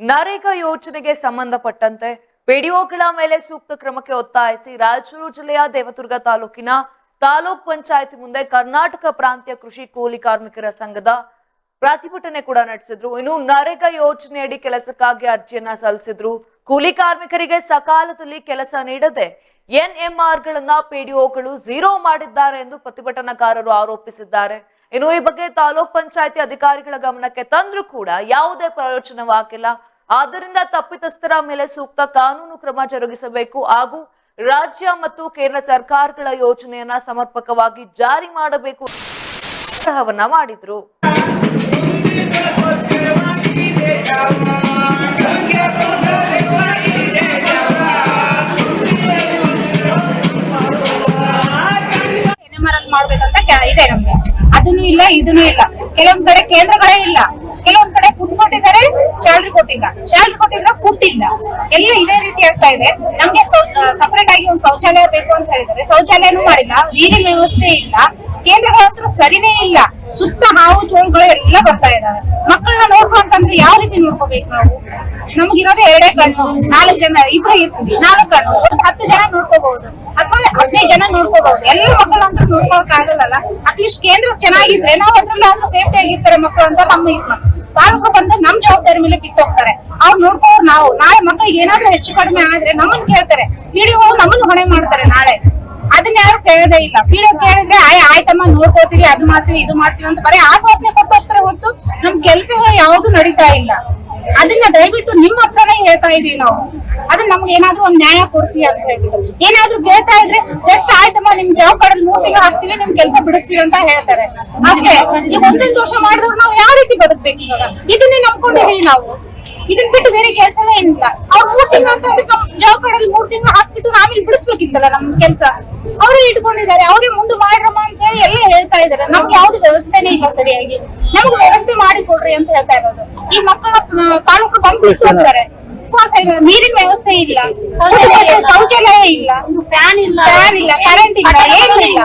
ನರೇಗಾ ಯೋಜನೆಗೆ ಸಂಬಂಧಪಟ್ಟಂತೆ ಪಿಡಿಒಗಳ ಮೇಲೆ ಸೂಕ್ತ ಕ್ರಮಕ್ಕೆ ಒತ್ತಾಯಿಸಿ ರಾಯಚೂರು ಜಿಲ್ಲೆಯ ದೇವದುರ್ಗ ತಾಲೂಕಿನ ತಾಲೂಕ್ ಪಂಚಾಯತ್ ಮುಂದೆ ಕರ್ನಾಟಕ ಪ್ರಾಂತ್ಯ ಕೃಷಿ ಕೂಲಿ ಕಾರ್ಮಿಕರ ಸಂಘದ ಪ್ರತಿಭಟನೆ ಕೂಡ ನಡೆಸಿದ್ರು. ಇನ್ನು ನರೇಗಾ ಯೋಜನೆಯಡಿ ಕೆಲಸಕ್ಕಾಗಿ ಅರ್ಜಿಯನ್ನ ಸಲ್ಲಿಸಿದ್ರು. ಕೂಲಿ ಕಾರ್ಮಿಕರಿಗೆ ಸಕಾಲದಲ್ಲಿ ಕೆಲಸ ನೀಡದೆ ಎನ್ಎಂಆರ್ ಗಳನ್ನ ಪಿಡಿಒಗಳು ಝೀರೋ ಮಾಡಿದ್ದಾರೆ ಎಂದು ಪ್ರತಿಭಟನಾಕಾರರು ಆರೋಪಿಸಿದ್ದಾರೆ. ಇನ್ನು ಈ ಬಗ್ಗೆ ತಾಲೂಕ್ ಪಂಚಾಯತಿ ಅಧಿಕಾರಿಗಳ ಗಮನಕ್ಕೆ ತಂದ್ರೂ ಕೂಡ ಯಾವುದೇ ಪ್ರಯೋಜನವಾಗಿಲ್ಲ. ಆದ್ದರಿಂದ ತಪ್ಪಿತಸ್ಥರ ಮೇಲೆ ಸೂಕ್ತ ಕಾನೂನು ಕ್ರಮ ಜರುಗಿಸಬೇಕು ಹಾಗೂ ರಾಜ್ಯ ಮತ್ತು ಕೇಂದ್ರ ಸರ್ಕಾರಗಳ ಯೋಜನೆಯನ್ನ ಸಮರ್ಪಕವಾಗಿ ಜಾರಿ ಮಾಡಬೇಕು ಆಗ್ರಹವನ್ನ ಮಾಡಿದ್ರು. ಮಾಡ್ಬೇಕಂತ ಇದೆ ನಮ್ಗೆ. ಅದನ್ನು ಇಲ್ಲ ಇದನ್ನು ಇಲ್ಲ. ಕೆಲವೊಂದ್ ಕಡೆ ಕೇಂದ್ರಗಳೇ ಇಲ್ಲ, ಕೆಲವೊಂದ್ ಕಡೆ ಫುಡ್ ಕೊಟ್ಟಿದ್ದಾರೆ, ಸ್ಯಾಲ್ರಿ ಕೊಟ್ಟಿಲ್ಲ, ಸ್ಯಾಲ್ರಿ ಕೊಟ್ಟಿದ್ರೆ ಫುಡ್ ಇಲ್ಲ. ಎಲ್ಲ ಇದೇ ರೀತಿ ಆಗ್ತಾ ಇದೆ. ನಮ್ಗೆ ಸಪರೇಟ್ ಆಗಿ ಒಂದು ಶೌಚಾಲಯ ಬೇಕು ಅಂತ ಹೇಳಿದ್ರೆ ಶೌಚಾಲಯನೂ ಮಾಡಿಲ್ಲ, ನೀರಿನ ವ್ಯವಸ್ಥೆ ಇಲ್ಲ, ಕೇಂದ್ರಗಳ ಹತ್ರ ಸರಿನೇ ಇಲ್ಲ. ಸುತ್ತ ಹಾವು ಚೋಳುಗಳು ಎಲ್ಲ ಬರ್ತಾ ಇದಾವೆ. ಮಕ್ಕಳನ್ನ ನೋಡ್ಕೊಂತಂದ್ರೆ ಯಾವ ರೀತಿ ನೋಡ್ಕೋಬೇಕು ನಾವು? ನಮ್ಗಿರೋದು 2 ಕಣ್ಣು, 4 ಜನ ಇಬ್ರು ಇರ್ತೀವಿ, 4 ಕಣ್ಣು 10 ಜನ ನೋಡ್ಕೋಬಹುದು ಅಥವಾ 15 ಜನ ನೋಡ್ಕೋಬಹುದು. ಎಲ್ಲ ಮಕ್ಕಳಂತೂ ನೋಡ್ಕೊಳಕ್ ಆಗಲ್ಲ. ಅಟ್ಲೀಸ್ಟ್ ಕೇಂದ್ರ ಚೆನ್ನಾಗಿದ್ರೆ ನಾವು ಅದ್ರಲ್ಲಾದ್ರೂ ಸೇಫ್ಟಿ ಆಗಿರ್ತಾರೆ ಮಕ್ಕಳು ಅಂತ ನಮ್ಮ ತಾಲೂಕು ಬಂದು ನಮ್ ಜವಾಬ್ದಾರಿ ಮೇಲೆ ಬಿಟ್ಟು ಹೋಗ್ತಾರೆ. ಅವ್ರು ನೋಡ್ಕೋರು ನಾವು. ನಾಳೆ ಮಕ್ಕಳಿಗೆ ಏನಾದ್ರೂ ಹೆಚ್ಚು ಕಡಿಮೆ ಆದ್ರೆ ನಮ್ಮನ್ನ ಕೇಳ್ತಾರೆ, ಪಿಡಿಒ ನಮ್ಮನ್ನು ಹೊಣೆ ಮಾಡ್ತಾರೆ ನಾಳೆ. ಅದನ್ನ ಯಾರು ಕೇಳೋದೇ ಇಲ್ಲ. ಪಿಡಿಒ ಕೇಳಿದ್ರೆ ಆಯ್ತಮ್ಮ ನೋಡ್ಕೋತೀವಿ, ಅದು ಮಾಡ್ತೀವಿ, ಇದು ಮಾಡ್ತೀವಿ ಅಂತ ಬರೀ ಆಶ್ವಾಸನೆ ಕೊಟ್ಟು ಹೋಗ್ತಾರೆ ಹೊತ್ತು ನಮ್ ಕೆಲ್ಸಗಳು ಯಾವ್ದು ನಡೀತಾ ಇಲ್ಲ. ಅದನ್ನ ದಯವಿಟ್ಟು ನಿಮ್ಮ ಹತ್ರನೇ ಹೇಳ್ತಾ ಇದೀವಿ ನಾವು. ಅದನ್ನ ನಮ್ಗೆ ಏನಾದ್ರೂ ಒಂದ್ ನ್ಯಾಯ ಕೊಡ್ಸಿ ಅಂತ ಹೇಳ್ಬಿಟ್ಟು ಏನಾದ್ರೂ ಕೇಳ್ತಾ ಇದ್ರೆ ಜಸ್ಟ್ ಆಯ್ತಮ್ಮ ನಿಮ್ ಜಾಬ್ ಕಾರ್ಡ್ 3 ತಿಂಗಳು ಹಾಕ್ತಿವಿ, ನಿಮ್ ಕೆಲಸ ಬಿಡಿಸ್ತೀವಿ ಅಂತ ಹೇಳ್ತಾರೆ ಅಷ್ಟೇ. ಈಗ ಒಂದೊಂದು ವರ್ಷ ಮಾಡಿದವ್ರು ನಾವು ಯಾವ ರೀತಿ ಬದುಕ್ಬೇಕು? ಇವಾಗ ಇದನ್ನೇ ನಂಬ್ಕೊಂಡಿದೀವಿ ನಾವು. ಇದನ್ ಬಿಟ್ಟು ಬೇರೆ ಕೆಲಸವೇ ಏನಿಲ್ಲ. ಅವ್ರು 3 ತಿಂಗಳು ಅಂತ ಜಾಬ್ ಕಾರ್ಡ್ ಅಲ್ಲಿ 3 ತಿಂಗಳು ಹಾಕ್ಬಿಟ್ಟು ನಾವಿಲ್ಲಿ ಬಿಡಿಸ್ಬೇಕಿತ್ತಲ್ಲ ನಮ್ ಕೆಲಸ. ಅವರೇ ಇಟ್ಕೊಂಡಿದ್ದಾರೆ, ಅವರೇ ಮುಂದೆ ಮಾಡ್ರಮ್ಮ ಅಂತ ಹೇಳಿ ಎಲ್ಲ ಹೇಳ್ತಾ ಇದಾರೆ. ನಮ್ಗೆ ಯಾವ್ದು ವ್ಯವಸ್ಥೆನೇ ಇಲ್ಲ ಸರಿಯಾಗಿ. ನಮ್ಗೆ ವ್ಯವಸ್ಥೆ ಮಾಡಿ ಕೊಡ್ರಿ ಅಂತ ಹೇಳ್ತಾ ಇರೋದು. ಈ ಮಕ್ಕಳ ತಾಲೂಕು ಬಂದ್ಬಿಟ್ಟು ಹೋಗ್ತಾರೆ, ನೀರಿನ ವ್ಯವಸ್ಥೆ ಇಲ್ಲ, ಶೌಚಾಲಯ ಇಲ್ಲ, ಫ್ಯಾನ್ ಇಲ್ಲ, ಕರೆಂಟ್ ಇಲ್ಲ, ಏನು ಇಲ್ಲ.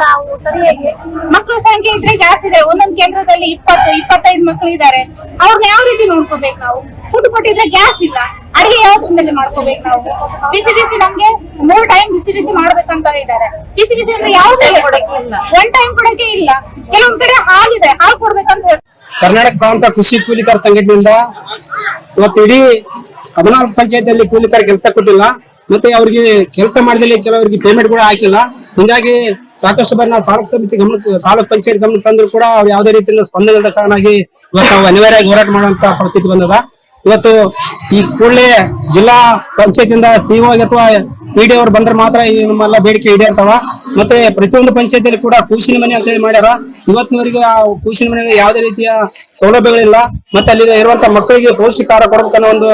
ಮಕ್ಕಳ ಸಂಖ್ಯೆ ಇದ್ರೆ ಜಾಸ್ತಿ ಇದೆ. ಒಂದೊಂದು ಕೇಂದ್ರದಲ್ಲಿ 20-25 ಮಕ್ಕಳು ಇದ್ದಾರೆ. ಅವ್ರನ್ನ ಯಾವ ರೀತಿ ನೋಡ್ಕೋಬೇಕು ನಾವು? ಫುಡ್ ಕೊಟ್ಟಿದ್ರೆ ಗ್ಯಾಸ್ ಇಲ್ಲ, ಅಡಿಗೆ ಯಾವ್ದ್ರ ಮೇಲೆ ಮಾಡ್ಕೋಬೇಕು ನಾವು? ಬಿಸಿ ಬಿಸಿ ನಮ್ಗೆ 3 ಟೈಮ್ ಬಿಸಿ ಬಿಸಿ ಮಾಡ್ಬೇಕಂತ ಇದ್ದಾರೆ. ಬಿಸಿ ಬಿಸಿ ಅಂದ್ರೆ ಯಾವ್ದೆಲ್ಲ ಕೊಡಕ್ಕೆ ಇಲ್ಲ, 1 ಟೈಮ್ ಕೊಡಕ್ಕೆ ಇಲ್ಲ. ಕೆಲವೊಂದ್ ಕಡೆ ಹಾಲಿದೆ, ಹಾಲು ಕೊಡ್ಬೇಕಂತ ಹೇಳಿ ಕರ್ನಾಟಕ ಪ್ರಾಂತ ಕೃಷಿ ಕೂಲಿಕಾರ ಸಂಘಟನೆಯಿಂದ ಇವತ್ತು ಇಡೀ 14 ಪಂಚಾಯತಿಯಲ್ಲಿ ಕೂಲಿಕಾರ ಕೆಲಸ ಕೊಟ್ಟಿಲ್ಲ, ಮತ್ತೆ ಅವ್ರಿಗೆ ಕೆಲಸ ಮಾಡಿದಲ್ಲಿ ಕೆಲವರಿಗೆ ಪೇಮೆಂಟ್ ಕೂಡ ಹಾಕಿಲ್ಲ. ಹಿಂಗಾಗಿ ಸಾಕಷ್ಟು ಬಾರಿ ನಾವು ತಾಲೂಕು ಸಮಿತಿ ಗಮನಕ್ಕೆ, ತಾಲೂಕ್ ಪಂಚಾಯತ್ ಗಮನಕ್ಕೆ ತಂದ್ರು ಕೂಡ ಅವ್ರು ಯಾವುದೇ ರೀತಿಯಿಂದ ಸ್ಪಂದನೆ ಕಾರಣವಾಗಿ ಇವತ್ತು ನಾವು ಅನಿವಾರ್ಯವಾಗಿ ಹೋರಾಟ ಮಾಡುವಂತ ಪರಿಸ್ಥಿತಿ ಬಂದದ. ಇವತ್ತು ಈ ಕೂಡಲೇ ಜಿಲ್ಲಾ ಪಂಚಾಯತ್ ಇಂದ ಸಿಒ ಅಥವಾ ಪಿಡಿ ಅವ್ರು ಬಂದ್ರೆ ಮಾತ್ರ ಈ ನಮ್ಮೆಲ್ಲ ಬೇಡಿಕೆ ಈಡೇರ್ತಾವ. ಮತ್ತೆ ಪ್ರತಿಯೊಂದು ಪಂಚಾಯತಿಯಲ್ಲಿ ಕೂಡ ಕೂಸಿನ ಮನೆ ಅಂತ ಹೇಳಿ ಮಾಡ್ಯಾರ. ಇವತ್ತಿನವರೆಗೂ ಆ ಕೂಸಿನ ಮನೆಗೆ ಯಾವುದೇ ರೀತಿಯ ಸೌಲಭ್ಯಗಳಿಲ್ಲ. ಮತ್ತೆ ಅಲ್ಲಿ ಇರುವಂತ ಮಕ್ಕಳಿಗೆ ಪೌಷ್ಟಿಕ ಆಹಾರ ಕೊಡಬೇಕನ್ನೋ ಒಂದು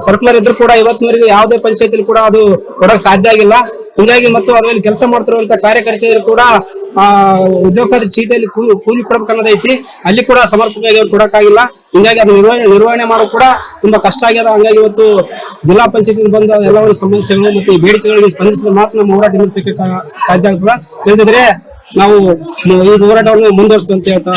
ಸರ್ಕ್ಯುಲರ್ ಇದ್ರು ಕೂಡ ಇವತ್ತಿನವರೆಗೂ ಯಾವುದೇ ಪಂಚಾಯತಿಲಿ ಕೂಡ ಅದು ಕೊಡಕ್ ಸಾಧ್ಯ ಆಗಿಲ್ಲ. ಹಿಂಗಾಗಿ ಮತ್ತು ಅದರಲ್ಲಿ ಕೆಲಸ ಮಾಡ್ತಿರುವಂತ ಕಾರ್ಯಕರ್ತೆಯರು ಕೂಡ ಉದ್ಯೋಗ ಚೀಟಿಯಲ್ಲಿ ಕೂಲಿ ಕೊಡಬೇಕನ್ನೋದೈತಿ, ಅಲ್ಲಿ ಕೂಡ ಸಮರ್ಪಕವಾಗಿ ಅವ್ರು ಕೊಡಕ್ಕಾಗಿಲ್ಲ. ಹಿಂಗಾಗಿ ಅದು ನಿರ್ವಹಣೆ ಮಾಡೋದು ಕೂಡ ತುಂಬಾ ಕಷ್ಟ ಆಗ್ಯದ. ಹಂಗಾಗಿ ಇವತ್ತು ಜಿಲ್ಲಾ ಪಂಚಾಯತ್ ಬಂದ ಎಲ್ಲ ಒಂದು ಸಮಸ್ಯೆಗಳು ಮತ್ತು ಬೇಡಿಕೆಗಳಿಗೆ ಸ್ಪಂದಿಸಿದ ಮಾತ್ರ ನಮ್ಮ ಹೋರಾಟ ನಿಂತಕ್ಕೆ ಸಾಧ್ಯ ಆಗ್ತದ. ಇಲ್ಲದಿದ್ರೆ ನಾವು ಈ ಹೋರಾಟವನ್ನು ಮುಂದುವರಿಸ್ತೀವಿ ಅಂತ ಹೇಳ್ತಾ